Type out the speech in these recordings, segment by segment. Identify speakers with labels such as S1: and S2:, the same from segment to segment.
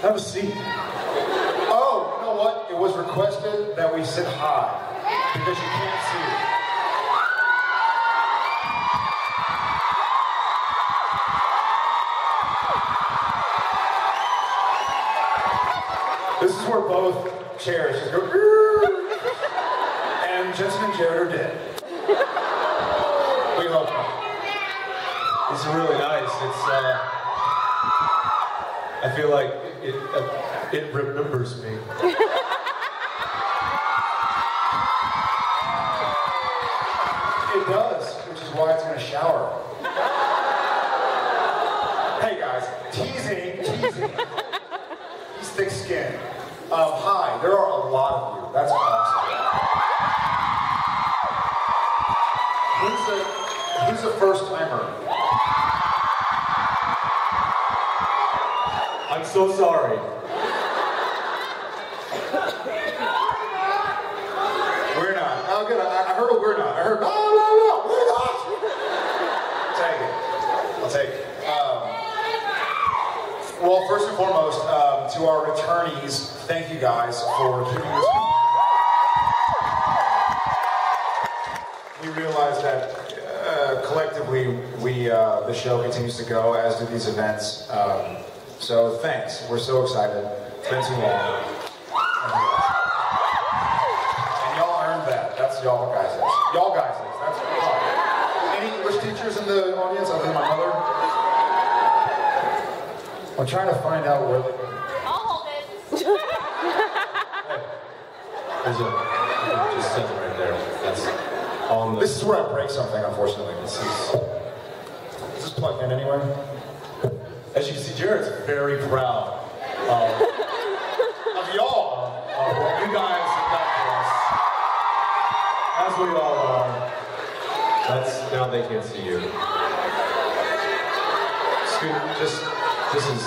S1: Have a seat. Oh, you know what? It was requested that we sit high because you can't see. This is where both chairs just go, and Jensen and Jared are dead. We hope not.
S2: It's really nice. It's, I feel like it remembers me.
S1: It does, which is why it's going to shower. Hey guys, teasing. He's thick-skinned. Hi, there are a lot of you. That's awesome. Who's a first-timer?
S2: I'm so sorry.
S1: We're not. Oh, good. I heard a we're not. I heard, no, we're not. I'll take it. Well, first and foremost, to our returnees, thank you guys for keeping this going. We realize that collectively, the show continues to go, as do these events. So thanks. We're so excited. It's been too long. And y'all earned that. That's y'all guys. Y'all guys. That's fun. Any English teachers in the audience other than my mother? I'm trying to find out where they...
S3: I'll hold it.
S2: There's just something right there. That's on the...
S1: This is where I break something, unfortunately. Is this plugged in anywhere?
S2: As you can see, Jared's very proud of
S1: y'all.
S2: Of what you guys have done for us. As we all are. Now they can't see you. This is,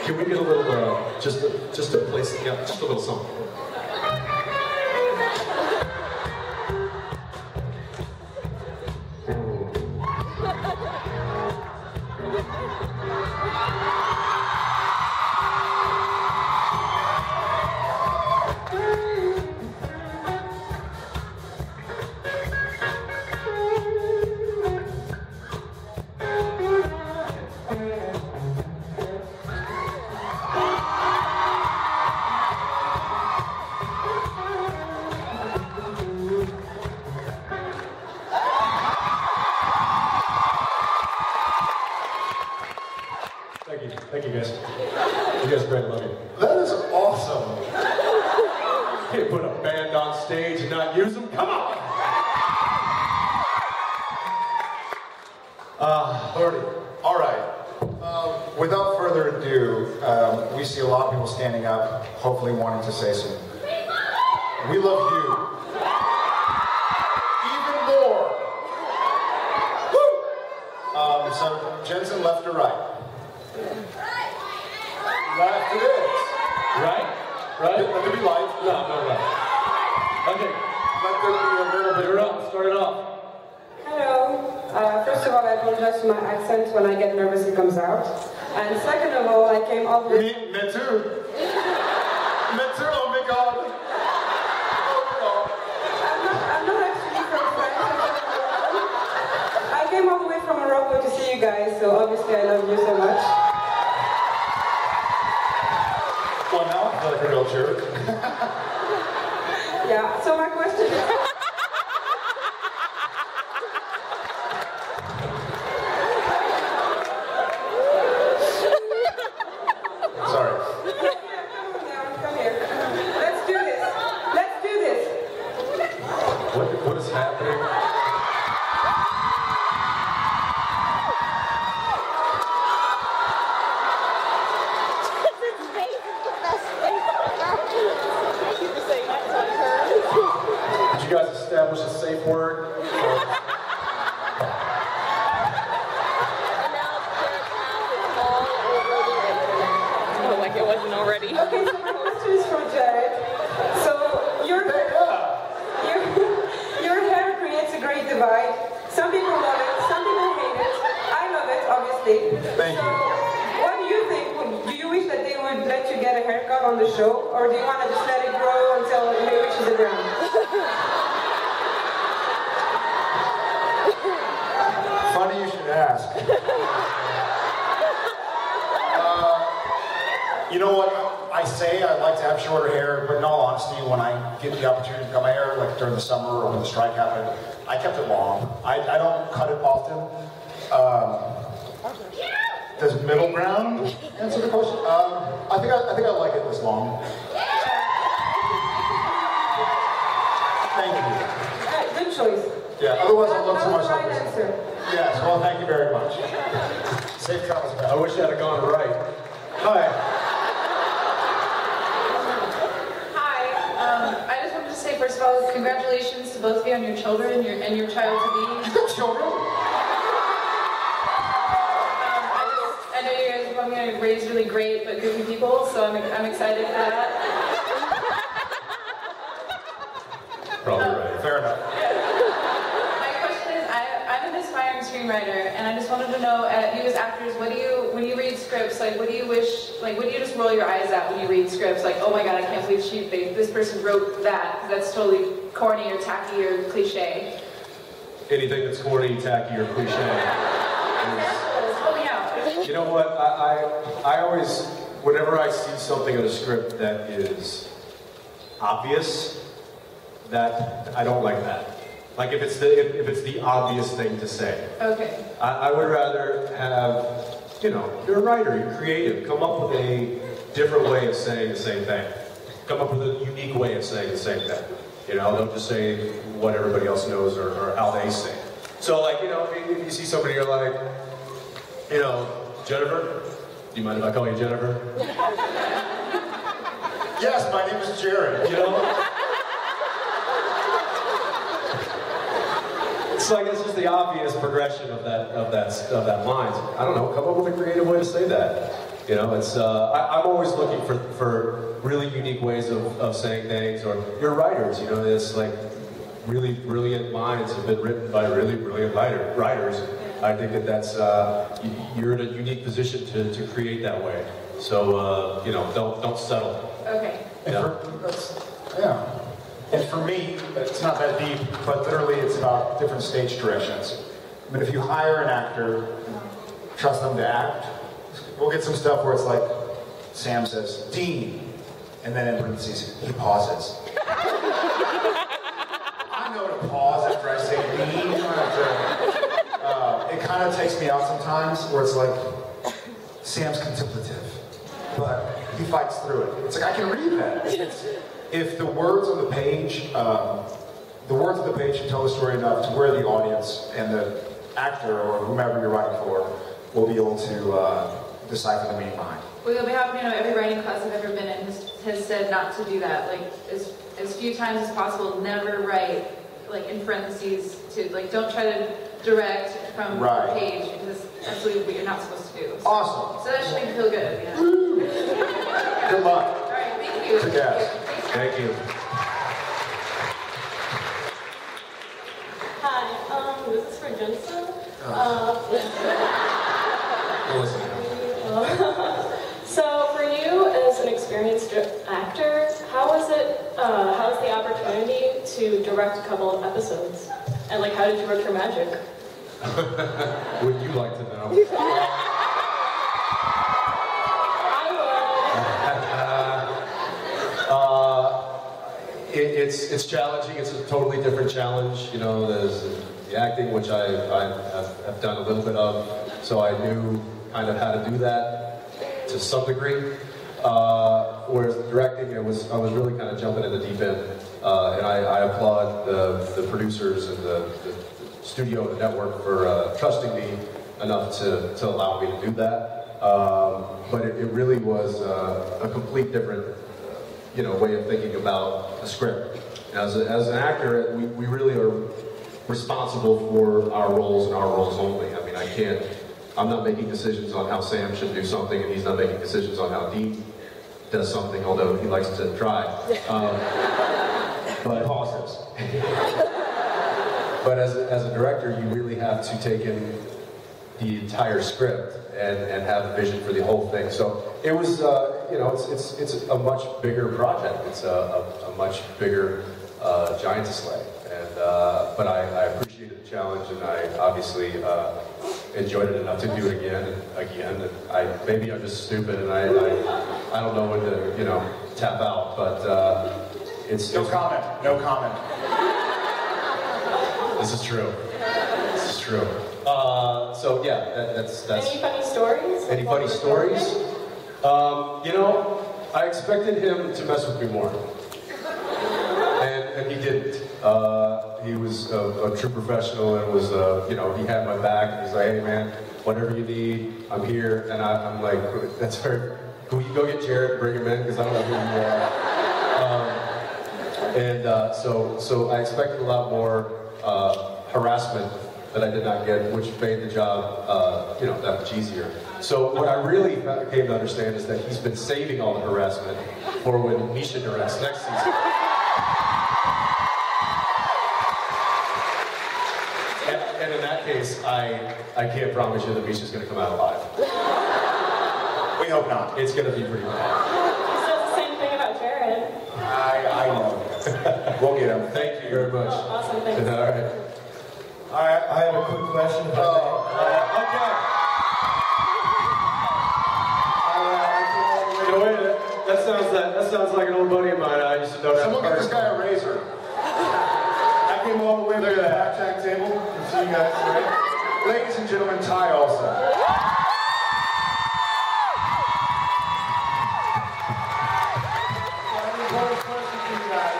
S2: can we get a little, just a place, yeah, just a little something. Thank you guys. You guys are great, love you.
S1: That is awesome.
S2: You can't put a band on stage and not use them. Come on!
S1: Lordy. All right. Without further ado, we see a lot of people standing up, hopefully wanting to say some. We love you. Even more. Woo! So, Jensen, left or right? Left it is.
S2: Right? Right?
S1: Let there be light.
S2: No, right. Okay.
S1: Let there be a little bit.
S2: You're up. Start it off.
S4: Hello. First of all, I apologize for my accent. When I get nervous, it comes out. And second of all, I came all the way...
S1: Me too. Me too, oh my God.
S4: I'm not actually from France. I came all the way from Morocco to see you guys, so obviously I love you so much.
S1: Well, now I feel like a real jerk.
S4: Yeah, so my question is...
S1: Sorry.
S4: Come here. Let's do this. Let's do this.
S2: What is happening? Did you guys establish a safe word?
S3: Like it wasn't already.
S4: Okay, so my question is for Jared. So your hair creates a great divide. Some people love it, some people hate it. I love it, obviously.
S1: Thank you.
S4: What do you think? Do you wish that they would the show, or do you want to just let it grow until it reaches the ground?
S1: Funny you should ask. You know what? I say I like to have shorter hair, but in all honesty, when I get the opportunity to cut my hair, like during the summer or when the strike happened, I kept it long. I don't cut it often. Does middle ground answer the question? I think I like it this long. Thank you.
S4: Good choice.
S1: Yeah. Otherwise, I look too much
S4: That was
S1: like
S4: the right
S1: this.
S4: answer.
S1: Yes. Well, thank you very much. Safe travels back.
S2: I wish I had gone right. Hi.
S5: I just wanted to say, first of all, congratulations to both of you on your children and your child to be.
S1: Children?
S5: I know you guys are probably going to raise really great but goofy people, so I'm excited for that.
S2: Probably right.
S1: Fair enough.
S5: My question is, I'm an aspiring screenwriter, and I just wanted to know, you as actors, when you read scripts, like, what do you wish, like, what do you just roll your eyes at when you read scripts? Like, oh my god, I can't believe this person wrote that. That's totally corny or tacky or cliche.
S2: Anything that's corny, tacky, or cliche.
S5: Help me out.
S2: You know what? I always, whenever I see something in a script that is obvious, that I don't like that. Like if it's the obvious thing to say.
S5: Okay.
S2: I would rather have, you know, you're a writer, you're creative. Come up with a different way of saying the same thing. Come up with a unique way of saying the same thing. You know, don't just say what everybody else knows or how they say. So like, you know, if you see somebody, you're like, you know, Jennifer, do you mind if I call you Jennifer?
S1: Yes, my name is Jared.
S2: You know? It's like it's just the obvious progression of that line. I don't know. Come up with a creative way to say that. You know, it's. I'm always looking for really unique ways of saying things. Or you're writers. You know, it's like really brilliant minds have been written by really brilliant writers. I think that's you're in a unique position to create that way. So you know, don't settle.
S5: Okay.
S1: Yeah. And for me, it's not that deep, but literally it's about different stage directions. I mean, if you hire an actor, trust them to act, we'll get some stuff where it's like, Sam says, Dean, and then in parentheses, he pauses. I know to pause after I say Dean. It kind of takes me out sometimes, where it's like, Sam's contemplative, but he fights through it. It's like, I can read that. If the words on the page, should tell the story enough to where the audience and the actor or whomever you're writing for will be able to decipher the meaning behind.
S5: Well, you'll be happy to know every writing class I've ever been in has said not to do that. Like as few times as possible, never write like in parentheses to like don't try to direct from the page because that's absolutely what you're not supposed to do. So,
S1: awesome.
S5: So that should make you feel good. Yeah.
S1: Good luck.
S5: All right, thank you.
S1: Yes.
S2: Thank you.
S6: Hi, this is for Jensen. So for you as an experienced actor, how's the opportunity to direct a couple of episodes? And like, how did you work your magic?
S2: Would you like to know? It's challenging. It's a totally different challenge. You know, there's the acting, which I've done a little bit of, so I knew kind of how to do that to some degree. Whereas the directing, I was really kind of jumping in the deep end, and I applaud the producers and the studio and the network for trusting me enough to allow me to do that. But it really was a complete different way of thinking about a script. As an actor, we really are responsible for our roles and our roles only. I mean, I'm not making decisions on how Sam should do something, and he's not making decisions on how Dean does something, although he likes to try. But pauses. But as a director, you really have to take in the entire script and have a vision for the whole thing. So it was it's a much bigger project. It's a much bigger giant to slay. And but I appreciated the challenge, and I obviously enjoyed it enough to do it again and again. And maybe I'm just stupid, and I don't know when to tap out, but it's
S1: No comment. No comment.
S2: This is true. This is true. So yeah, that's.
S6: Any funny stories?
S2: Any funny stories? I expected him to mess with me more, and he didn't. He was a true professional, and was he had my back. And he's like, hey man, whatever you need, I'm here. And I'm like, that's very. Can you go get Jared and bring him in, because I don't know who you are. So I expected a lot more harassment that I did not get, which made the job, that much easier. So what I really came to understand is that he's been saving all the harassment for when Misha directs next season. And in that case, I can't promise you that Misha's going to come out alive.
S1: We hope not.
S2: It's going to be pretty bad.
S6: He says the same thing about Jared.
S1: I know. We'll get him.
S2: Thank you very much.
S6: Awesome, thanks.
S2: All right.
S7: I have a quick question. If
S2: That sounds like an old buddy of mine. I used to know that.
S1: Someone get this guy a razor.
S7: I came all the way to the backtrack table to see you guys, right?
S1: Ladies and gentlemen, Ty also.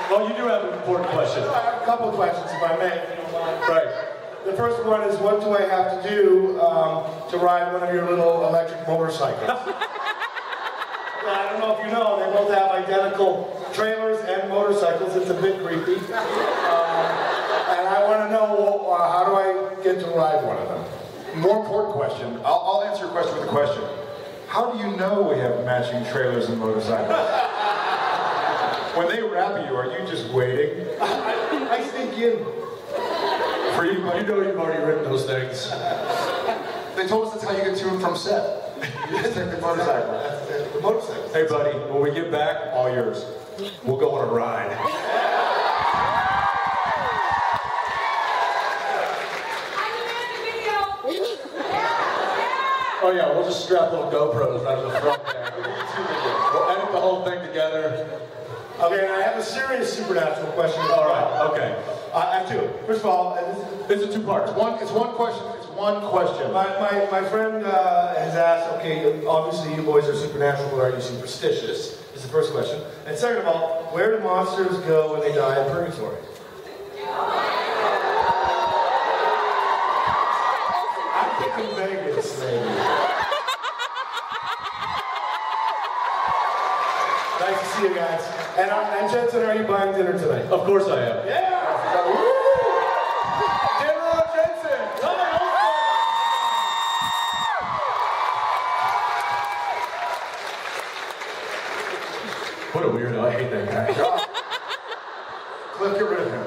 S2: Well, you do have an important question.
S7: I have a couple of questions, if I may, if you don't mind.
S2: Right.
S7: The first one is, what do I have to do to ride one of your little electric motorcycles? I don't know if you know, they both have identical trailers and motorcycles. It's a bit creepy. And I want to know, how do I get to ride one of them?
S1: More important question. I'll answer your question with a question. How do you know we have matching trailers and motorcycles? When they wrap you, are you just waiting?
S7: I sneak in.
S2: For you, you know you've already written those things.
S1: They told us that's how you get to and from set. You just take the motorcycle.
S7: The motorcycle.
S2: Hey, buddy, when we get back, all yours. We'll go on a ride. Oh yeah, we'll just strap little GoPros right in the front there. We'll edit the whole thing together.
S7: Okay, and I have a serious supernatural question.
S2: All right, okay.
S7: I have two. First of all,
S2: It's a two-part.
S1: It's one question. It's one question.
S7: my friend has asked, okay, obviously you boys are supernatural, but are you superstitious? Is the first question. And second of all, where do monsters go when they die in purgatory? I'm thinking Vegas, maybe. Nice to see you guys. And Jensen, are you buying dinner tonight?
S2: Of course I am.
S7: Yeah! Woo! Dinner on Jensen! Come on!
S2: What a weirdo. I hate that guy.
S1: Cliff, get rid of him.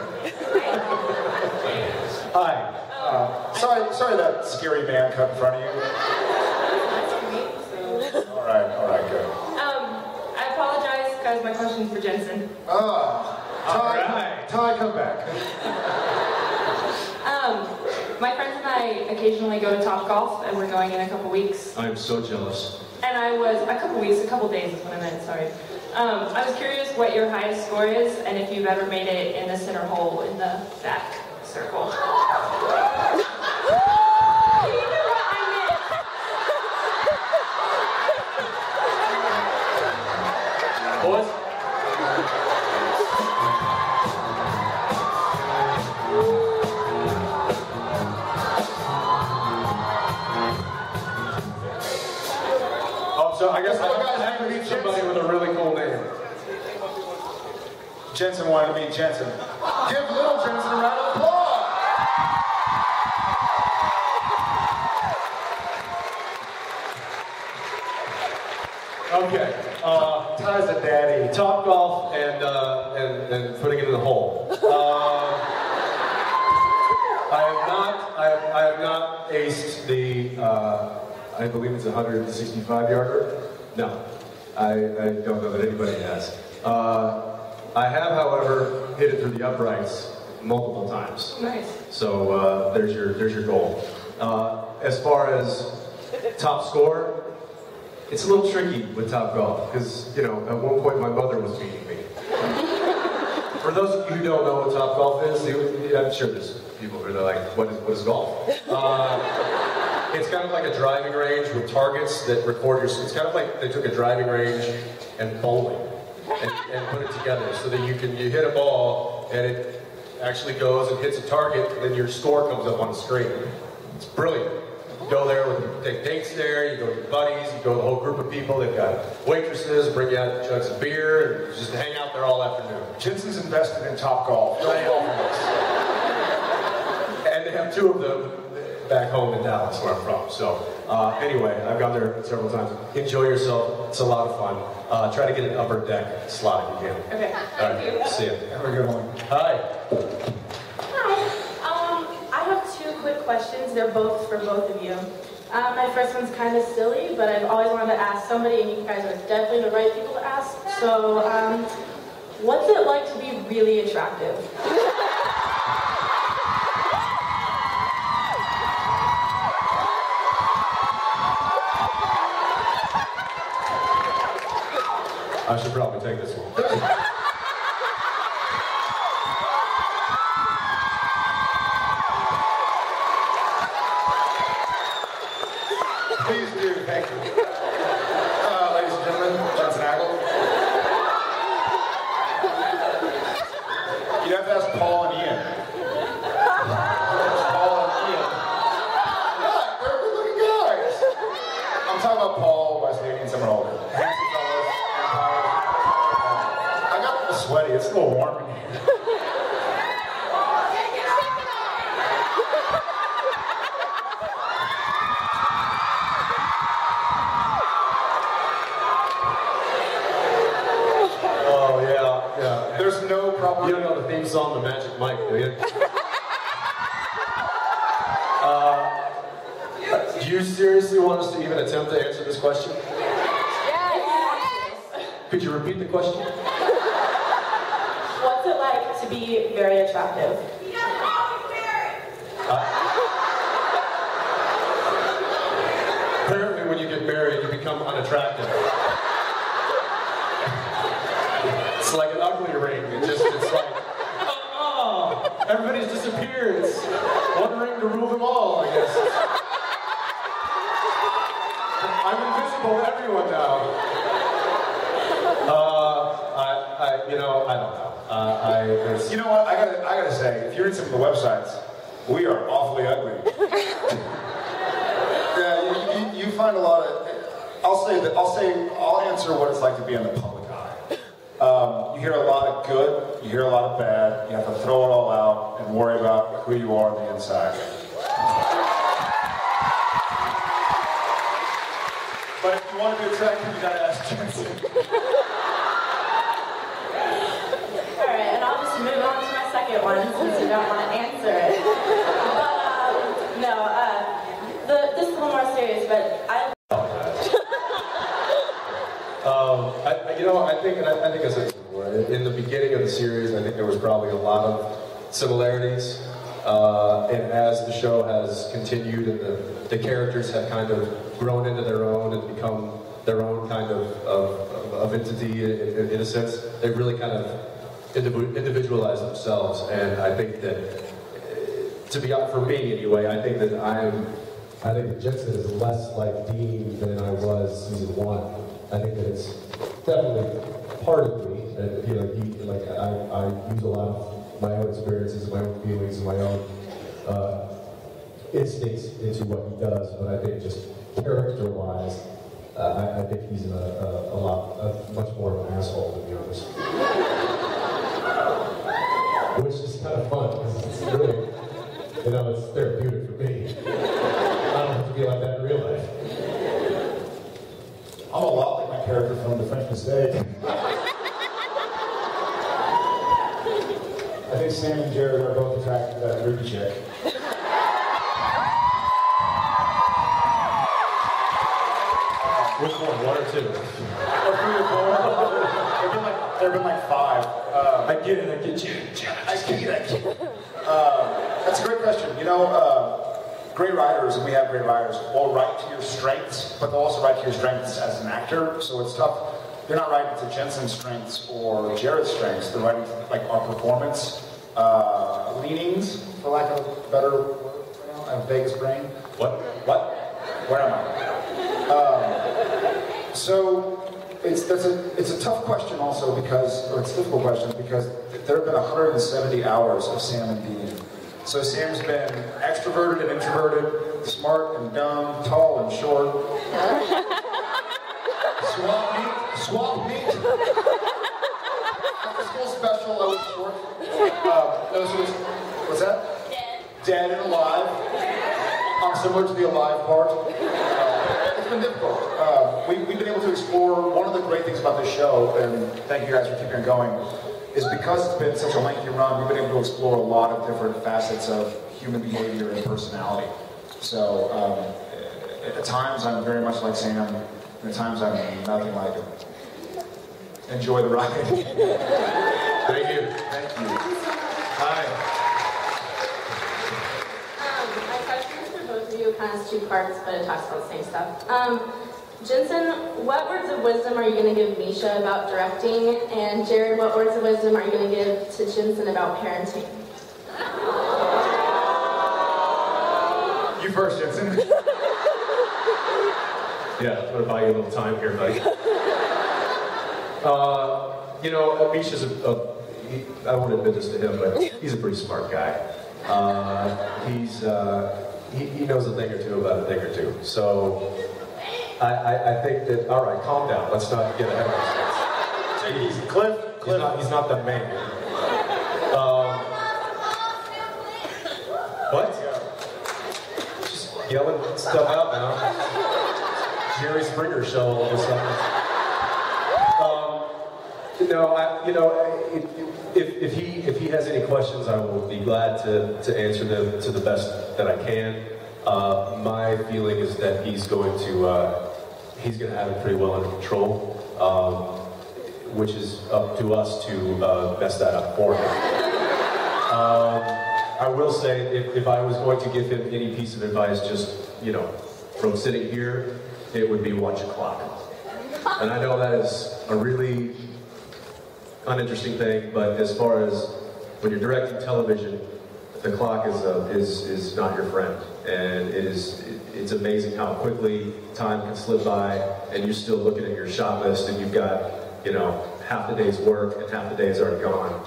S2: Hi.
S1: Sorry that scary man cut in front of you. All right, good.
S3: I apologize because my question's for Jensen.
S1: Ty, come back.
S3: My friends and I occasionally go to Top Golf, and we're going in a couple weeks.
S2: I am so jealous.
S3: And I was, a couple days is what I meant, sorry. I was curious what your highest score is, and if you've ever made it in the center hole in the back circle. You knew what I meant.
S2: Boys? So I guess I have to meet somebody with a really cool name.
S1: Jensen wanted to meet Jensen. Give little Jensen a round of applause.
S2: Okay.
S1: Ty's a daddy.
S2: Top Golf and putting it in the hole. I have not aced the I believe it's a 165 yarder. No. I don't know that anybody has. I have, however, hit it through the uprights multiple times.
S3: Nice.
S2: So there's your goal. As far as top score, it's a little tricky with Top Golf because, you know, at one point my mother was beating me. For those of you who don't know what Top Golf is, I'm sure there's people who are like, what is golf? It's kind of like a driving range with targets that record your... It's kind of like they took a driving range and bowling and put it together so that you hit a ball and it actually goes and hits a target and then your score comes up on the screen. It's brilliant. You go there, take dates there, you go with your buddies, you go with a whole group of people, they've got waitresses, bring you out jugs of beer, and just hang out there all afternoon.
S1: Jensen's invested in Top Golf.
S2: And they have two of them back home in Dallas, where I'm from. So anyway, I've gone there several times. Enjoy yourself. It's a lot of fun. Try to get an upper deck slot if you can.
S3: Okay.
S2: Thank you. See you.
S1: Have a good one.
S2: Hi.
S8: I have two quick questions. They're both for both of you. My first one's kind of silly, but I've always wanted to ask somebody, and you guys are definitely the right people to ask. So, what's it like to be really attractive?
S2: I should probably take this one.
S1: Please do, thank you. Ladies and gentlemen, Jensen. You have to ask Paul and Ian. Paul and Ian. Yeah, they're good-looking guys. I'm talking about Paul, Wesley, and someone older. Handsome fellas, I got a little sweaty. It's a little warm in here. There's no problem.
S2: You don't know the theme song, The Magic Mike, do you? Do you seriously want us to even attempt to answer this question? Could you repeat the question?
S8: What's it like to be very attractive?
S2: Apparently when you get married, you become unattractive. It's like an ugly ring. It's like, oh, everybody's disappeared. It's one ring to rule them all, I guess. I'm invisible to everyone now. I don't know.
S1: You know what? I gotta say, if you read some of the websites, we are awfully ugly. Yeah, you find a lot of. I'll answer what it's like to be in the public eye. You hear a lot of good, you hear a lot of bad. You have to throw it all out and worry about who you are on the inside. But if you want to be attractive, you gotta ask Jensen.
S8: Alright, and I'll just move on to my second one since you don't want to answer it. But, this is a little more serious, but
S2: I think I said this before. In the beginning of the series, I think there was probably a lot of similarities. And as the show has continued and the characters have kind of grown into their own and become their own kind of entity in a sense, they've really kind of individualized themselves. And I think that, for me anyway, I think that Jensen is less like Dean than I was season 1. I think that it's definitely part of me, and I use a lot of my own experiences, my own feelings, and my own instincts into what he does. But I think just character-wise, I think he's much more of an asshole, to be honest. Which is kind of fun because it's really, it's therapeutic for me. I don't have to be like that in real life.
S1: I'm a lot like my character from The French Mistake. I think Sam and Jared are both attracted to that Ruby chick.
S2: Which one? One or two?
S1: Or There have been like 5.
S2: I get it, I get you.
S1: I get it. That's a great question. You know, great writers, and we have great writers, will write to your strengths, but they'll also write to your strengths as an actor, so it's tough. They're not writing to Jensen's strengths or Jared's strengths, they're writing to like our performance leanings, for lack of a better word. I have a Vegas brain.
S2: What?
S1: Where am I? So it's a tough question also because, or it's a difficult question because there have been 170 hours of Sam and Dean. So Sam's been extroverted and introverted, smart and dumb, tall and short. Swap meet. At the school special, I was short. What's that? Dead and alive. I'm similar to the alive part. It's been difficult. We've been able to explore, one of the great things about this show, and thank you guys for keeping it going, is because it's been such a lengthy run, we've been able to explore a lot of different facets of human behavior and personality. So at times I'm very much like Sam, and at times I'm nothing like him. Enjoy the ride.
S2: Thank you.
S1: Thank you.
S2: Hi.
S8: My question is for both of you. It kind of has 2 parts, but it talks about the same stuff. Jensen, what words of wisdom are you going to give Misha about directing? And Jared, what words of wisdom are you going to give to Jensen about parenting?
S1: You first, Jensen.
S2: Yeah, I'm going to buy you a little time here, buddy. You know, Misha's I won't admit this to him, but he's a pretty smart guy. He knows a thing or two about a thing or two. So I think that, all right, calm down. Let's not get ahead of ourselves.
S7: He's Cliff.
S2: He's not the man. What? Just yelling stuff out now. Jerry Springer show all of a sudden. If he has any questions, I will be glad to answer them to the best that I can. My feeling is that he's going to have it pretty well under control, which is up to us to mess that up for him. I will say, if I was going to give him any piece of advice, just from sitting here, it would be watch a clock. And I know that is a really uninteresting thing, but as far as when you're directing television, the clock is not your friend, and it's amazing how quickly time can slip by, and you're still looking at your shot list, and you've got half the day's work and half the day is already gone.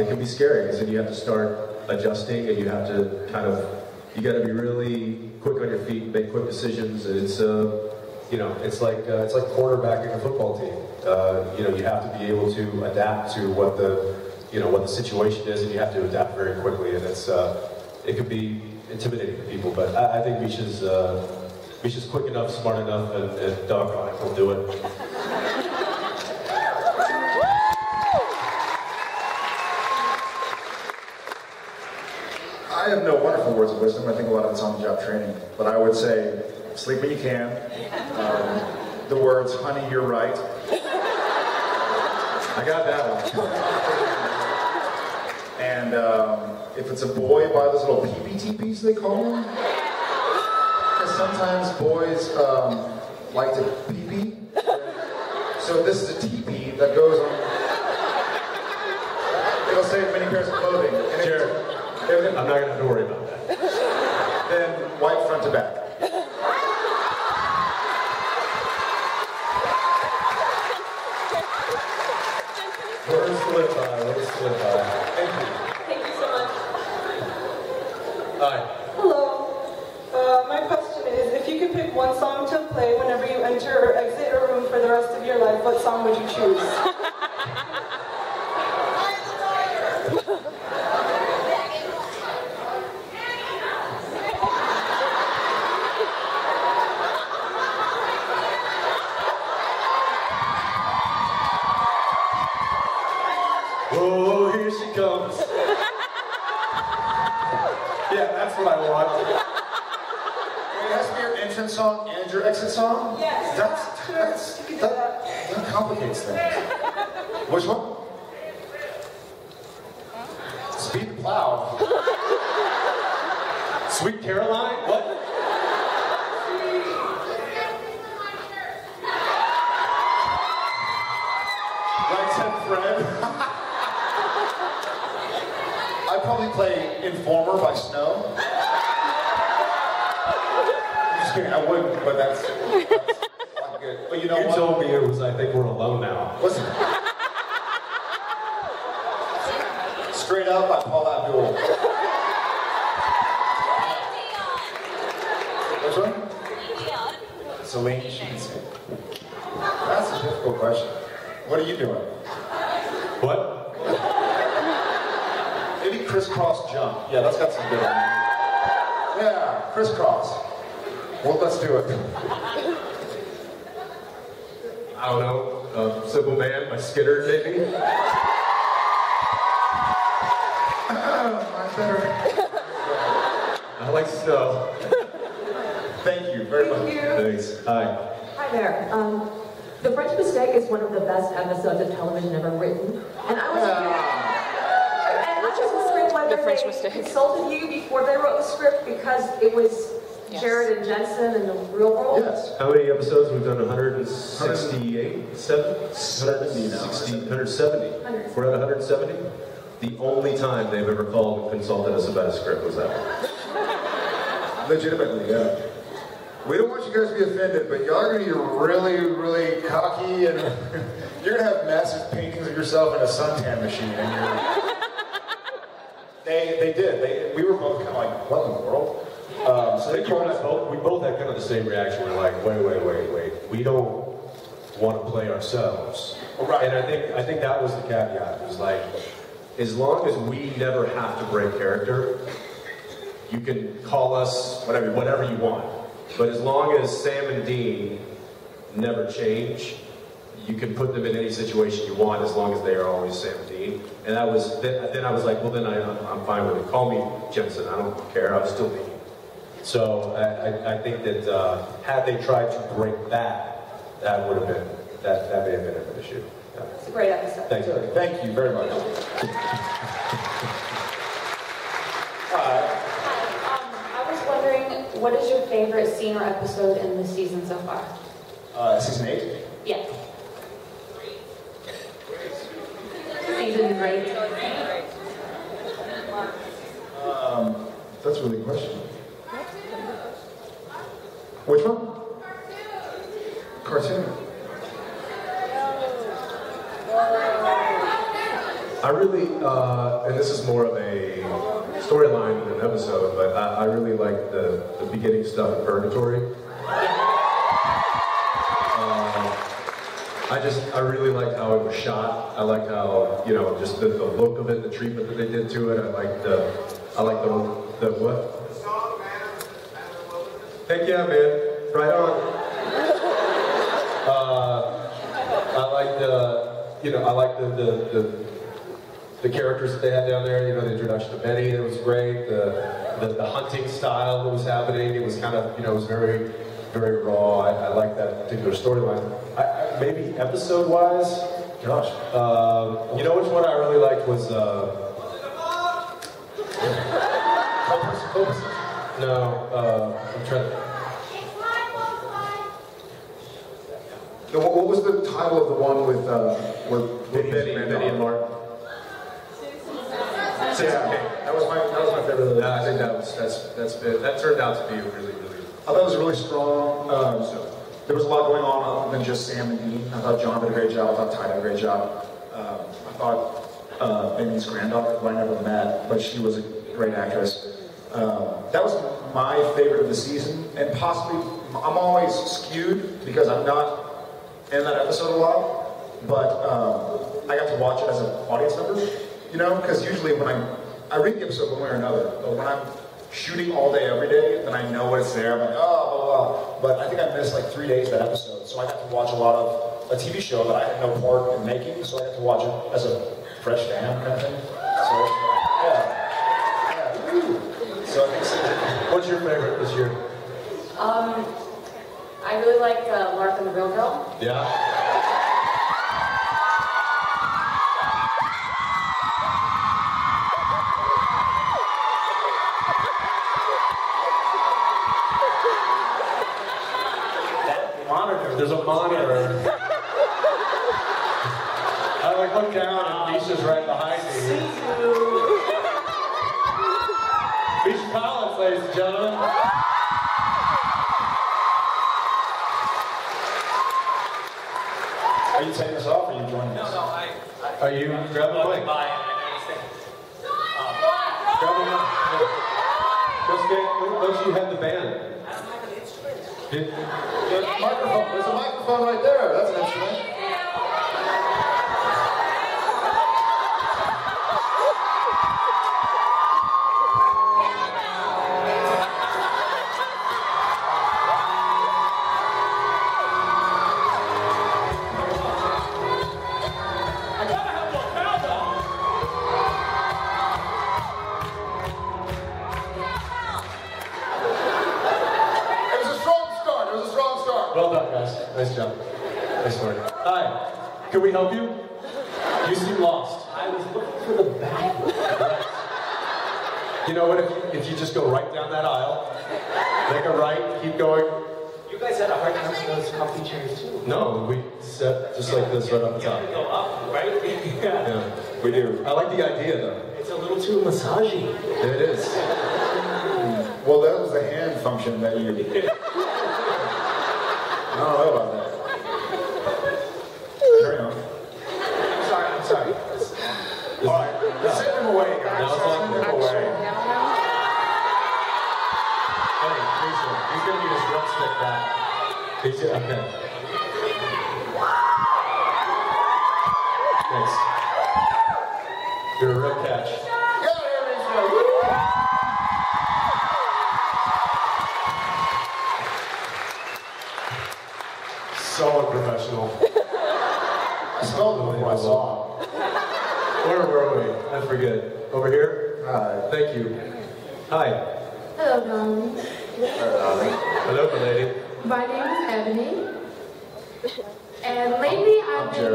S2: It can be scary because then you have to start adjusting, and you have to you got to be really quick on your feet, make quick decisions, and it's like quarterbacking a football team. You have to be able to adapt to what the situation is, and you have to adapt very quickly, and it could be intimidating to people. But I think Misha's quick enough, smart enough, and doggone it, he'll do it.
S1: I have no wonderful words of wisdom. I think a lot of it's on-the-job training. But I would say, sleep when you can. The words, honey, you're right. I got that one. And if it's a boy, buy those little PB they call them. Because sometimes boys like to pee-pee. So this is a teepee that goes on. It'll save many pairs of clothing. And
S2: Jared, I'm not going to have to worry about that.
S1: Then white front to back.
S2: Words to live by, words to live by.
S1: Thank you.
S4: Thank you so much.
S2: Hi.
S4: Hello. My question is, if you could pick one song to play whenever you enter or exit a room for the rest of your life, what song would you choose?
S2: Oh, here she comes. Yeah, that's what I want.
S1: It has to be your entrance song and your exit song?
S4: Yes.
S1: That's That complicates things. Which one? Speed the plow.
S2: Sweet Caroline? What?
S1: Right said Fred. I'd probably play Informer by Snow. I'm just kidding, I wouldn't, but that's not good. But you know
S2: You
S1: what?
S2: told me it was, I think we're alone now.
S1: Listen. Straight up, I Paul Abdul. Which one? Celine, she can sing. That's a difficult question. What are you doing?
S2: What?
S1: Maybe crisscross jump. Yeah, that's got some good on it. Yeah, crisscross. Well, let's do it.
S2: I don't know. Simple Man by Skidder, maybe?
S1: Mine's better.
S2: I like snow.
S1: Thank you very much.
S2: Thanks. Hi.
S9: Hi there. The French Mistake is one of the best episodes of television ever written. And I was wondering whether they consulted you before they wrote the script because it was Jared and Jensen in the real world?
S1: Yes.
S2: How many episodes? We've done 168? 170 now. 170. We're at 170? The only time they've ever called and consulted us about a script was that one.
S1: Legitimately, yeah. We don't want you guys to be offended, but y'all are going to be really, really cocky, and you're going to have massive paintings of yourself in a suntan machine. And they did. We were both kind of like, what in the world? So they called us both.
S2: We both had kind of the same reaction. We're like, wait. We don't want to play ourselves.
S1: Right.
S2: And I think that was the caveat. It was like, as long as we never have to break character, you can call us whatever you want. But as long as Sam and Dean never change, you can put them in any situation you want as long as they are always Sam and Dean. And that was, then I was like, well, then I'm fine with it. Call me Jensen. I don't care. I'm still Dean. So I think that had they tried to break that would have been, that may have been an issue. Yeah.
S9: It's a great episode.
S2: Thank you.
S1: Thank you very much.
S10: I was wondering, what is your favorite scene or episode in the season so far?
S1: Season 8?
S10: Yeah.
S9: Season great.
S1: That's a really good question. Which one? Cartoon.
S2: I really, and this is more of a storyline than an episode, but I really like the beginning stuff in Purgatory. I really liked how it was shot. I liked how, just the look of it, the treatment that they did to it. I like the what? Heck yeah, man. Right on. I like the characters that they had down there. The introduction to Betty, it was great. The hunting style that was happening, it was kind of, it was very, very raw. I like that particular storyline. Maybe episode-wise, gosh, which one I really liked was I'm trying to.
S1: What was the title of the one with
S2: Betty and Mark?
S1: Yeah, that was my favorite.
S2: Yeah, I think that turned out to be really.
S1: I thought it was really strong. There was a lot going on other than just Sam and Dean. I thought John did a great job. I thought Ty did a great job. I thought Amy's granddaughter, who I never met, but she was a great actress. That was my favorite of the season, and possibly I'm always skewed because I'm not in that episode a lot, but I got to watch it as an audience member, because usually when I read the episode one way or another, but when I'm shooting all day every day, then I know what's there. I'm like, oh, blah, blah. But I think I missed like 3 days that episode, so I got to watch a lot of a TV show that I had no part in making, so I got to watch it as a fresh fan kind of thing. So, yeah. Woo. So I think
S2: What's your favorite this year?
S10: I really liked Lark and the Real Girl.
S2: Yeah. look down and Misha's right behind me. Misha Collins, ladies and gentlemen.
S1: Are you taking us off or are you joining us?
S11: No,
S2: Are you grabbing the mic? Grab the mic. Don't you head the band?
S11: I don't have an instrument.
S1: There's a microphone. There's a microphone right there. That's an instrument.
S2: Well done, guys. Nice job. Nice work. Hi. Can we help you? You seem lost.
S11: I was looking for the back.
S2: You know what? If you just go right down that aisle, make a right, keep going.
S11: You guys had a hard time with those comfy chairs too.
S2: No, we set just like this right up the top.
S11: You gotta go up, right?
S2: Yeah, we do. I like the idea though.
S11: It's a little too massagey.
S2: It is.
S1: Well, that was the hand function that you... I don't know about that. Carry on.
S11: I'm sorry.
S1: All right, send him away, guys.
S2: No, it's
S1: Send him away.
S2: Hey, Misha, he's gonna need his drumstick back. Okay. Thanks. You're a real catch.
S1: Get out of here, Misha. Woo!
S2: So unprofessional.
S1: I smelled it before I saw him.
S2: Where were we? I forget. Over here? Thank you. Hi.
S12: Hello, darling.
S2: Hello, lady.
S12: My name is Ebony. And lately I've been...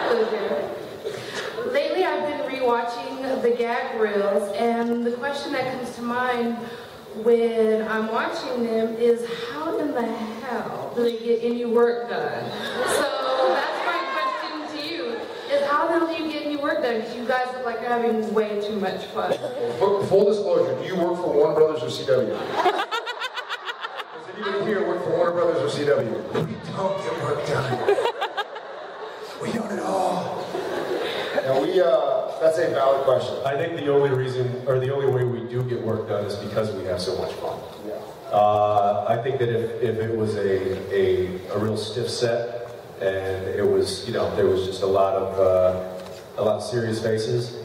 S12: Hello, Jared. Lately I've been rewatching the gag reels, and the question that comes to mind when I'm watching them is, how in the hell do they get any work done? So that's my question to you, is how the hell do you get any work done? Because you guys look like you're having way too much fun.
S1: Full disclosure, do you work for Warner Brothers or CW? Does anybody here work for Warner Brothers or CW? We don't get work done. We don't at all. That's a valid question.
S2: I think the only reason, or the only way we do get work done is because we have so much fun.
S1: Yeah.
S2: I think that if it was a real stiff set and it was, you know, there was just a lot of serious faces,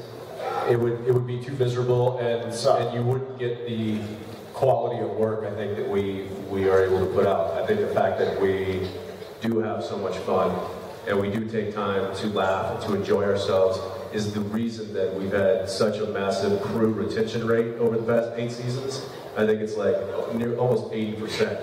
S2: it would be too miserable and you wouldn't get the quality of work I think that we are able to put out. I think the fact that we do have so much fun and we do take time to laugh and to enjoy ourselves is the reason that we've had such a massive crew retention rate over the past 8 seasons. I think it's like almost 80%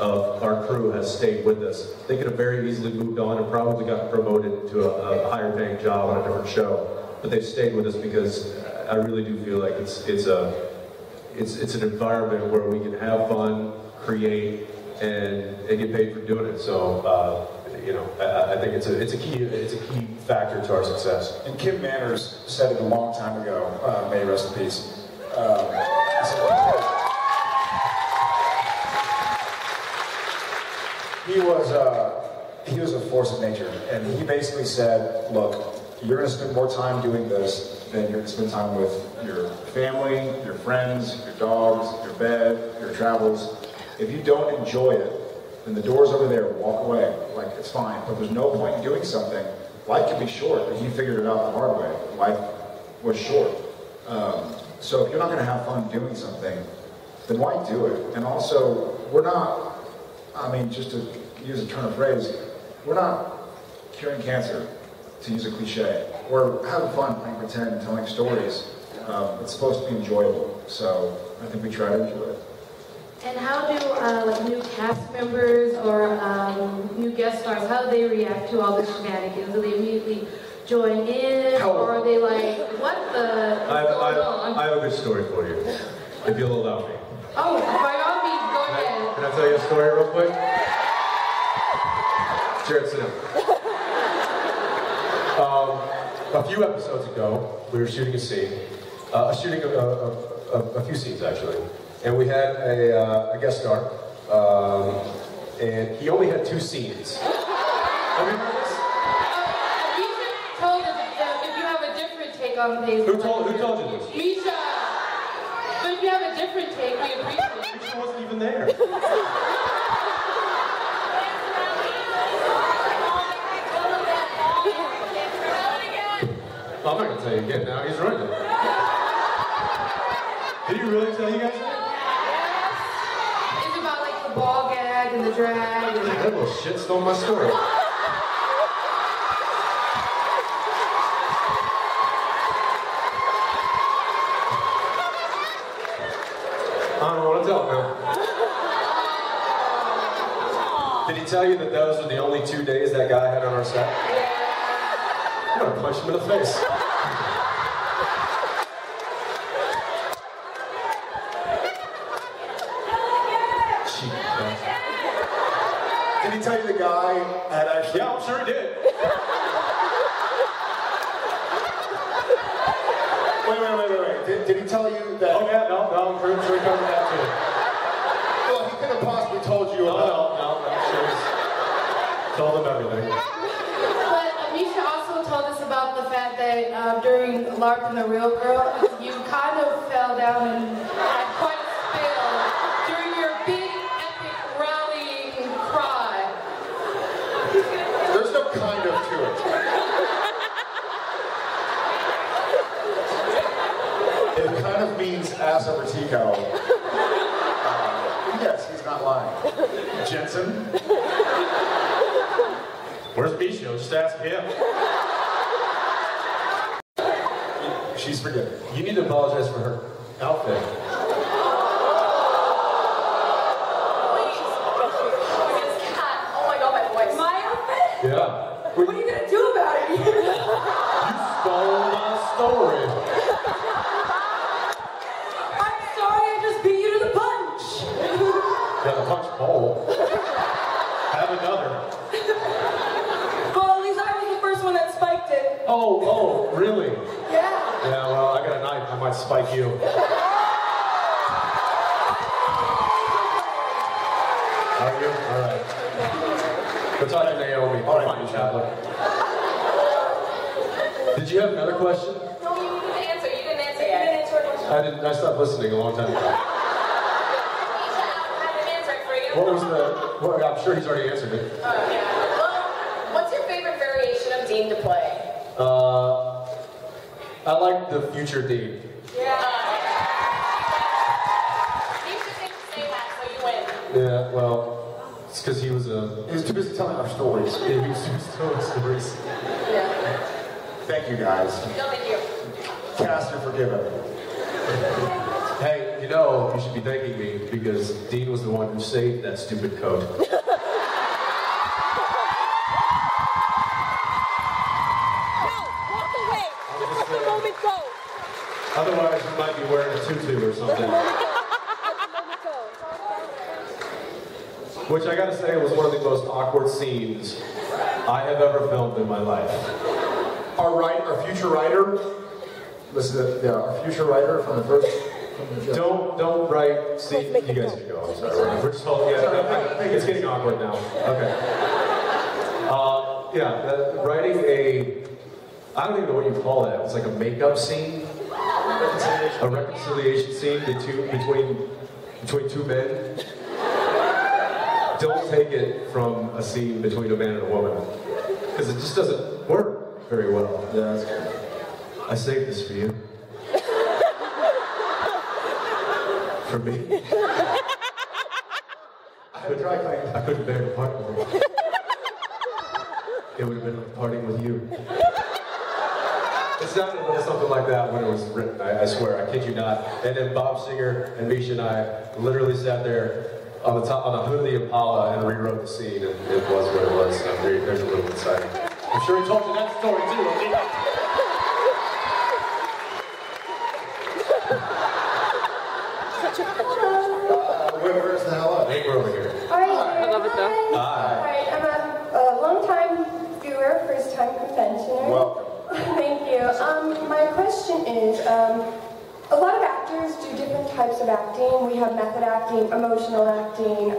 S2: of our crew has stayed with us. They could have very easily moved on and probably gotten promoted to a higher paying job on a different show, but they've stayed with us because I really do feel like it's an environment where we can have fun, create, and get paid for doing it. So. You know, I think it's a key factor to our success.
S1: And Kim Manners said it a long time ago. May he rest in peace. He was a force of nature, and he basically said, "Look, you're going to spend more time doing this than you're going to spend time with your family, your friends, your dogs, your bed, your travels. If you don't enjoy it, then the door's over there, walk away. Like, it's fine. But there's no point in doing something. Life can be short, and he figured it out the hard way. Life was short. So if you're not going to have fun doing something, then why do it? And also, we're not, I mean, just to use a turn of phrase, we're not curing cancer, to use a cliche. We're having fun, playing pretend, telling stories. It's supposed to be enjoyable. So I think we try to enjoy it.
S12: And how do like new cast members or new guest stars, how do they react to all the shenanigans? Do they immediately join in, or are they like, what the is going on?
S2: I have a good story for you, if you'll allow me.
S12: Oh, by all means, go ahead.
S2: Can I tell you a story real quick? Jared, sit down. A few episodes ago, we were shooting a scene, shooting a few scenes actually, and we had a guest star, and he only had 2 scenes. Have you heard this?
S12: You should tell us if you have a different take on these.
S2: Who told you this?
S12: Misha. But if you have a different take, we appreciate it.
S2: Misha wasn't even there. I'm not going to tell you again now, he's ruined it. Did he really tell you guys that?
S12: It's about like the ball gag and the drag. And
S2: That little shit stole my story. I don't know what to tell him now. Did he tell you that those were the only 2 days that guy had on our set? I'm gonna punch him in the face. Cheap bastard.
S7: Did he tell you the guy had actually...
S2: Yeah, I'm sure he did.
S7: Wait. Did he tell you that...
S2: Oh yeah, no, I'm sure he covered that too.
S7: Well, he could have possibly told you about...
S2: No, I'm sure he's told him everything.
S12: But Misha also told us about the fact that during LARP and the Real Girl, you kind of fell down and had quite a spill during your big epic rallying cry.
S7: There's no kind of to it. It kind of means ass over Tico. Yes, he's not lying. Jensen?
S2: Where's Misha? Just ask him.
S7: She's forgiven.
S2: You need to apologize for her outfit.
S9: Oh my god, my voice. My outfit?
S2: Yeah.
S9: What are you gonna do about it?
S2: You stole my story.
S9: I'm sorry, I just beat you to the punch.
S2: Got a punch bowl. Have another.
S9: Well, at least I was the first one that spiked it.
S2: Oh, really?
S9: Yeah.
S2: Yeah, well, I got a knife. I might spike you. Are you? All right. Go talk to Naomi.
S7: All right,
S2: Fine, Chaplain. Did you have another question?
S9: No, you didn't answer. You didn't answer yet. You didn't answer a question.
S2: I didn't. I stopped listening a long time ago.
S9: Misha, I have an answer for you.
S2: What was the? Well, I'm sure he's already answered it.
S9: Oh, yeah. Well, what's your favorite variation of Dean to play?
S2: I like the future Dean.
S9: Yeah. You should think to say that so you win.
S2: Yeah, well, it's because he was
S7: He was too busy telling our stories.
S2: Yeah, he was just telling stories.
S9: Yeah.
S7: Thank you, guys.
S9: No, thank you.
S7: Cast, you're forgiven.
S2: Hey, you know, you should be thanking me because Dean was the one who saved that stupid coat. Otherwise, you might be wearing a tutu or something. Which I gotta say was one of the most awkward scenes I have ever filmed in my life.
S7: Our future writer, listen to our future writer from the first.
S2: Don't write. See, you guys can go. I'm sorry. We're just holding. Yeah, I think it's getting awkward now. Okay. Writing a. I don't even know what you call that. It's like a makeup scene. A reconciliation scene between 2 men. Don't take it from a scene between a man and a woman. Because it just doesn't work very well.
S7: Yeah, that's good.
S2: I saved this for you. For me. I couldn't bear to part with it. It would have been like parting with you. It sounded a little something like that when it was written, I swear, I kid you not. And then Bob Singer and Misha and I literally sat there on the hood of the Impala and rewrote the scene, and it was what it was. So there's a little insight. I'm sure he told you that story too.
S7: Where's the hell up?
S2: Hey, we're over here.
S13: Alright, I love it though.
S2: Hi.
S13: Alright, I'm a long-time viewer, first-time conventioner.
S7: Welcome.
S13: question is, a lot of actors do different types of acting. We have method acting, emotional acting.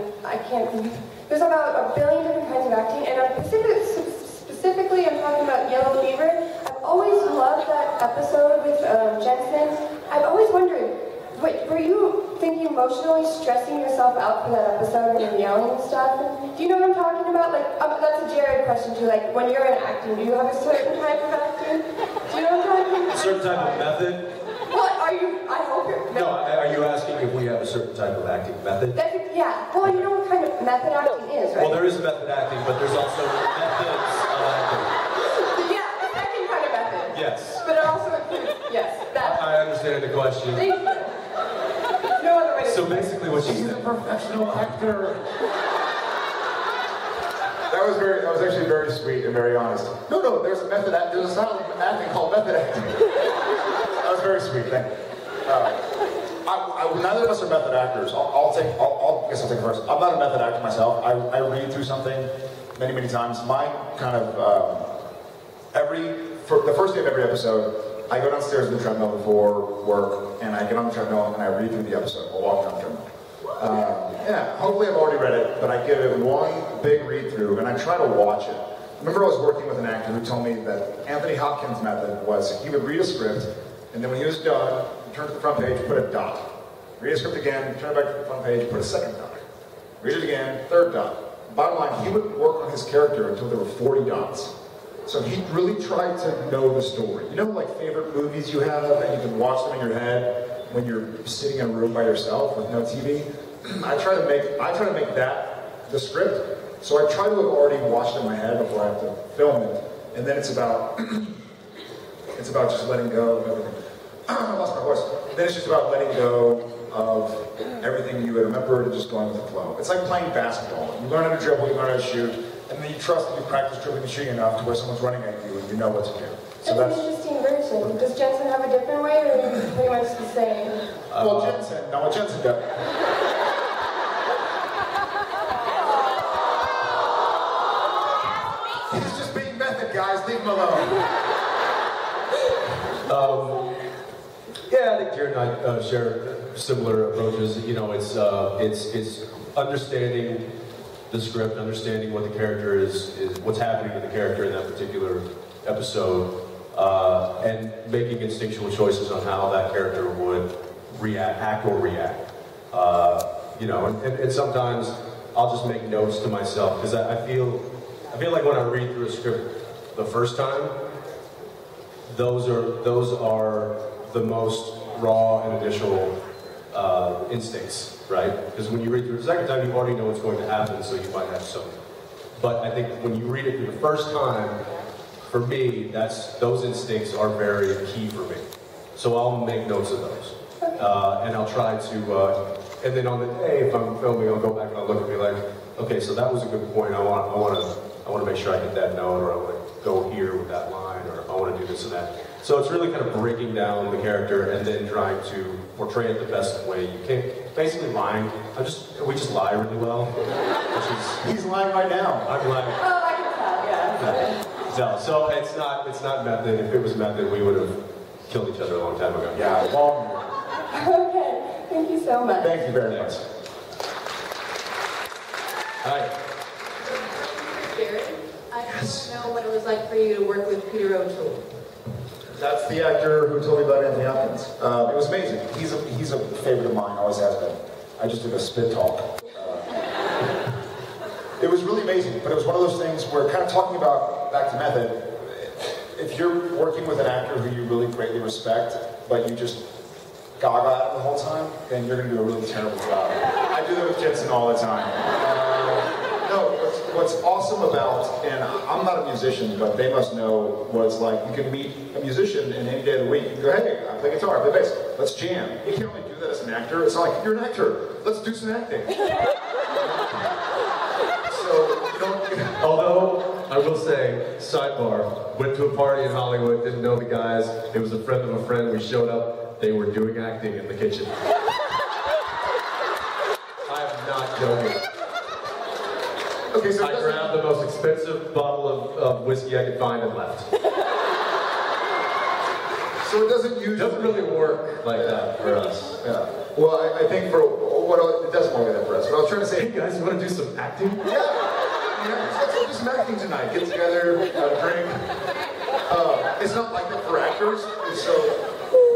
S13: There's about a billion different kinds of acting, and specifically, I'm talking about Yellow Fever. I've always loved that episode with Jensen. I've always wondered, were you thinking emotionally stressing yourself out for that episode and you're yelling and stuff? Do you know what I'm talking about? Like, that's a Jared question too. Like, when you're in acting, do you have a certain type of acting? Do you know what I'm talking about?
S2: A certain type of method?
S13: Well, I hope you're...
S2: No, are you asking if we have a certain type of acting method?
S13: Yeah. Well, you know what kind of method acting is, right?
S2: Well, there is method acting, but there's also methods of acting.
S13: Yeah, the second kind of method.
S2: Yes.
S13: But it also includes, yes, that.
S2: I understand the question.
S13: Thank you. No other way to
S2: So basically what she's
S7: a professional actor.
S1: That was actually very sweet and very honest. No, there's a style of acting called method acting. That was very sweet, thank you. Neither of us are method actors. I guess I'll take it first. I'm not a method actor myself. I read through something many times. My kind of, the first day of every episode, I go downstairs to the treadmill before work, and I get on the treadmill and I read through the episode. I'll walk down the treadmill. Hopefully I've already read it, but I give it one big read through and I try to watch it. I remember I was working with an actor who told me that Anthony Hopkins' method was he would read a script, and then when he was done, he'd turn to the front page, put a dot. Read a script again, turn it back to the front page, put a second dot. Read it again, third dot. Bottom line, he would work on his character until there were 40 dots. So he really tried to know the story. You know, like favorite movies you have, and you can watch them in your head when you're sitting in a room by yourself with no TV. I try to make that the script. So I try to have already watched it in my head before I have to film it, and then it's about just letting go of everything. I lost my voice. Then it's just about letting go of everything you had remembered and just going with the flow. It's like playing basketball. You learn how to dribble, you learn how to shoot, and then you trust that you practice dribbling and shooting enough to where someone's running at you and you know what to do. So
S13: that's an interesting version. Does Jensen have a different way, or is it pretty much the same?
S1: What Jensen does. He's just being method, guys. Leave him alone.
S2: Yeah, I think Jared and I share similar approaches. You know, it's understanding the script, understanding what the character is what's happening to the character in that particular episode, and making instinctual choices on how that character would act or react. You know, and sometimes I'll just make notes to myself because I feel like when I read through a script the first time, those are the most raw and initial instincts, right? Because when you read through the second time, you already know what's going to happen, so you might have some. But I think when you read it through the first time, for me, those instincts are very key for me. So I'll make notes of those, and I'll try to. And then on the day, if I'm filming, I'll go back and I'll look and be like, okay, so that was a good point. I want to make sure I hit that note, or I want to go here with that line, or I want to do this and that. So it's really kind of breaking down the character and then trying to portray it the best way you can. Basically lying. We just lie really well.
S1: He's lying right now.
S2: I'm lying.
S13: Oh, I can tell, yeah.
S2: No, so it's not method. If it was method, we would have killed each other a long time ago.
S1: Yeah, long.
S13: Okay, thank you so much.
S1: Thank you very much.
S2: Hi.
S8: Jared, I just want to know what it was like for you to work with Peter O'Toole.
S1: That's the actor who told me about Anthony Hopkins. It was amazing. He's a favorite of mine, always has been. I just did a spit talk. It was really amazing, but it was one of those things where, kind of talking about, back to method, if you're working with an actor who you really greatly respect, but you just gaga at it the whole time, then you're going to do a really terrible job. I do that with Jensen all the time. What's awesome about, and I'm not a musician, but they must know what it's like. You can meet a musician in any day of the week. You can go, hey, I play guitar, I play bass, let's jam. You can't only do that as an actor. It's not like, you're an actor, let's do some acting.
S2: Although, I will say, sidebar, went to a party in Hollywood, didn't know the guys, it was a friend of a friend, we showed up, they were doing acting in the kitchen. I'm not joking.
S1: Okay, so
S2: I grabbed the most expensive bottle of whiskey I could find and left.
S1: So So it doesn't usually...
S2: It doesn't really work like that for us.
S1: Yeah. Well, I think for what it doesn't work like that for us. But I was trying to say...
S2: Hey guys, you want to do some acting?
S1: Yeah. Let's do some acting tonight. Get together, have a drink. It's not like that for actors. So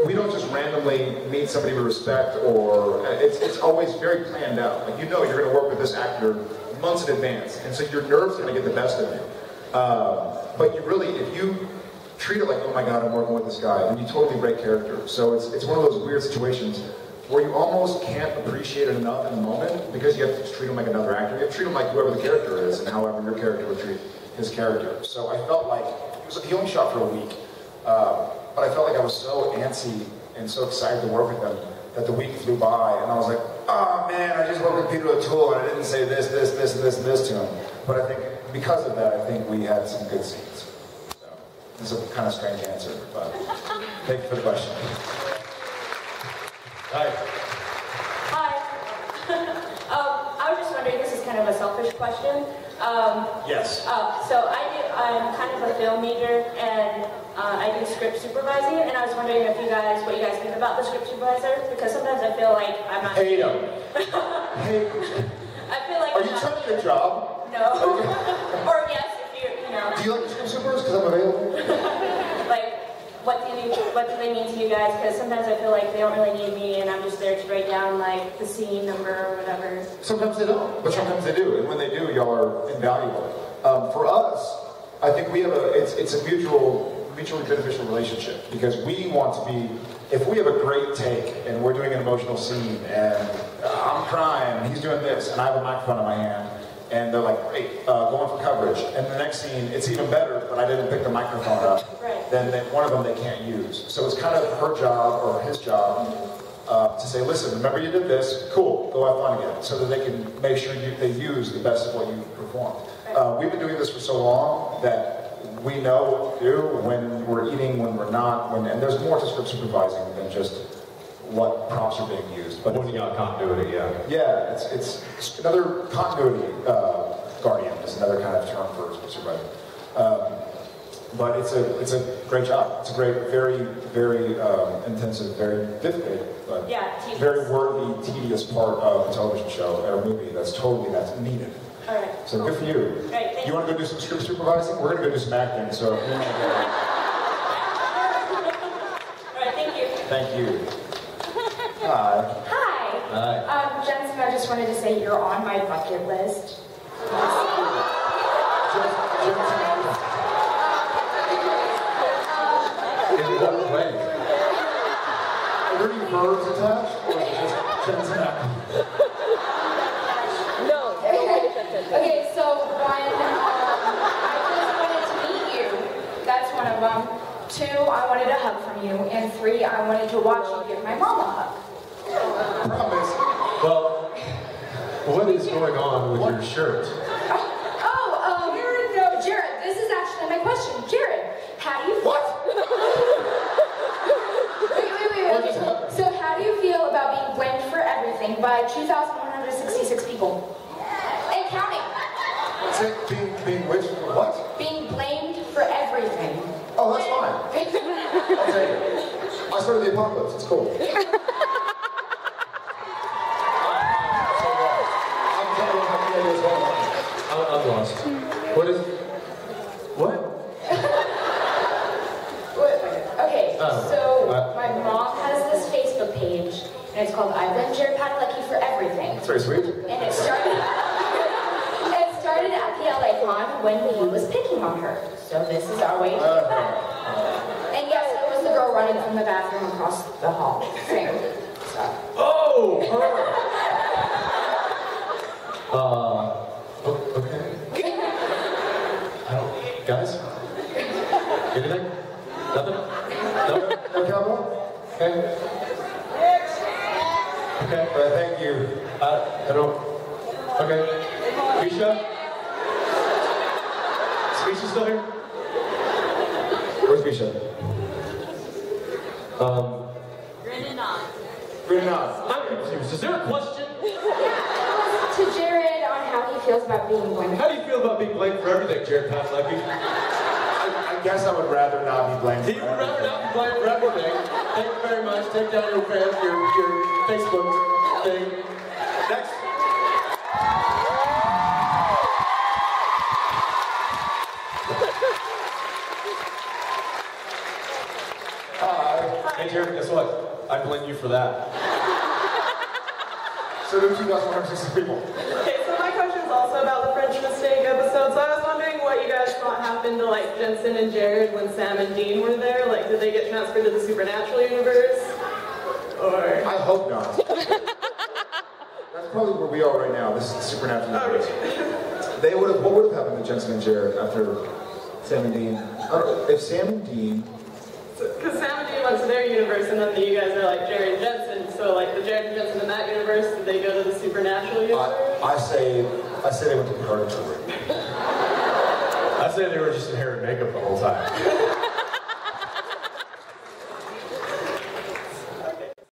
S1: we don't just randomly meet somebody we respect, or it's always very planned out. Like, you know you're going to work with this actor months in advance, and so your nerves are going to get the best of you. But you really, if you treat it like, oh my God, I'm working with this guy, then you totally break character. So it's one of those weird situations where you almost can't appreciate it enough in the moment, because you have to treat him like another actor. You have to treat him like whoever the character is, and however your character would treat his character. So I felt like, he only shot for a week, but I felt like I was so antsy and so excited to work with him that the week flew by, and I was like, oh man, I just worked with Peter O'Toole, and I didn't say this, and this to him. But I think because of that, I think we had some good scenes. So this is a kind of strange answer, but thank you for the question. Hi.
S10: Hi. I was just wondering, this is kind of a selfish question.
S1: Yes.
S10: So I'm kind of a film major, and I do script supervising, and I was wondering what you guys think about the script supervisor, because sometimes I feel like I'm not...
S1: Hate him. Hate him.
S10: I feel like...
S1: Are you trying to get a job?
S10: No. Or yes, if you know...
S1: Do you like script supervisors? Because I'm available.
S10: Like, what do they mean to you guys? Because sometimes I feel like they don't really need me, and I'm just there to write down, like, the scene number or whatever.
S1: Sometimes they don't, but sometimes they do, and when they do, y'all are invaluable. For us, I think we have it's a mutually beneficial relationship, because we want to be, if we have a great take and we're doing an emotional scene and I'm crying and he's doing this and I have a microphone in my hand and they're like, great, going for coverage, and the next scene it's even better, but I didn't pick the microphone up, then one of them they can't use. So it's kind of her job or his job to say, listen, remember you did this, cool, go have fun again, so that they can make sure they use the best of what you performed. We've been doing this for so long that we know what to do when we're eating, when we're not, and there's more to script supervising than just what props are being used. But
S2: pointing out continuity, yeah.
S1: Yeah, it's another continuity guardian is another kind of term for script supervising. But it's a great job. It's a great, very, very intensive, very difficult, but very worthy, tedious part of a television show or a movie that's needed.
S10: All right.
S1: So good for you.
S10: Right,
S1: you want to go do some script supervising? We're going to go do some acting. So.
S10: All right. Thank you.
S1: Thank you. Hi.
S10: Hi.
S1: Hi.
S10: Jensen, I just wanted to say you're on my bucket list.
S2: In what way?
S1: Are there any verbs attached, or is it just Jensen?
S10: Okay, so one, I just wanted to meet you. That's one of them. 2, I wanted a hug from you. And 3, I wanted to watch you give my mom a hug.
S1: Promise.
S2: Well, what is going on with your shirt?
S10: No, Jared, this is actually my question. Jared, how do you feel?
S1: What?
S10: Wait. So how do you feel about being blamed for everything by 2,166 people? And counting.
S1: Being which? What?
S10: Being blamed for everything.
S1: Oh, that's fine. I'll take it. I started the apocalypse. It's cool.
S2: I'm lost. What is... What?
S10: Okay, so my mom has this Facebook page, and it's called I Blame Jared Padalecki for Everything.
S1: That's very sweet.
S10: And it started at the LA Con when he was picking on her. So this is our way to get back. And yes, it was the girl running from the bathroom across the hall. Same stuff.
S2: Oh! Okay. Guys? Anything? Nothing? No?
S1: No cowboy?
S2: Okay. Okay.
S1: Thank you.
S2: I don't... Okay. Misha? Is Misha still here?
S1: Where's Misha? Grinning on.
S2: I'm confused. Is there a question?
S10: To Jared on how he feels about being blamed.
S2: How do you feel about being blamed for everything, Jared Padalecki?
S1: I guess I would rather not be blamed.
S2: He would rather not be blamed for everything. take down your Facebook thing. Next. Hey Jared, guess what? I blame you for that.
S1: So do 2,160 people.
S4: Okay, so my question is also about the French mistake episode. So I was wondering what you guys thought happened to like Jensen and Jared when Sam and Dean were there. Like, did they get transferred to the supernatural universe? Or
S1: I hope not. That's probably where we are right now. This is the supernatural universe. They would have. What would have happened to Jensen and Jared after Sam and Dean? If Sam and Dean.
S4: Because Sam and Dean went to their universe, and then you guys are like Jared and Jensen. So like the Jared and Jensen in that universe, did they go to the supernatural universe?
S1: I say they went to purgatory.
S2: I say they were just in hair and makeup the whole time.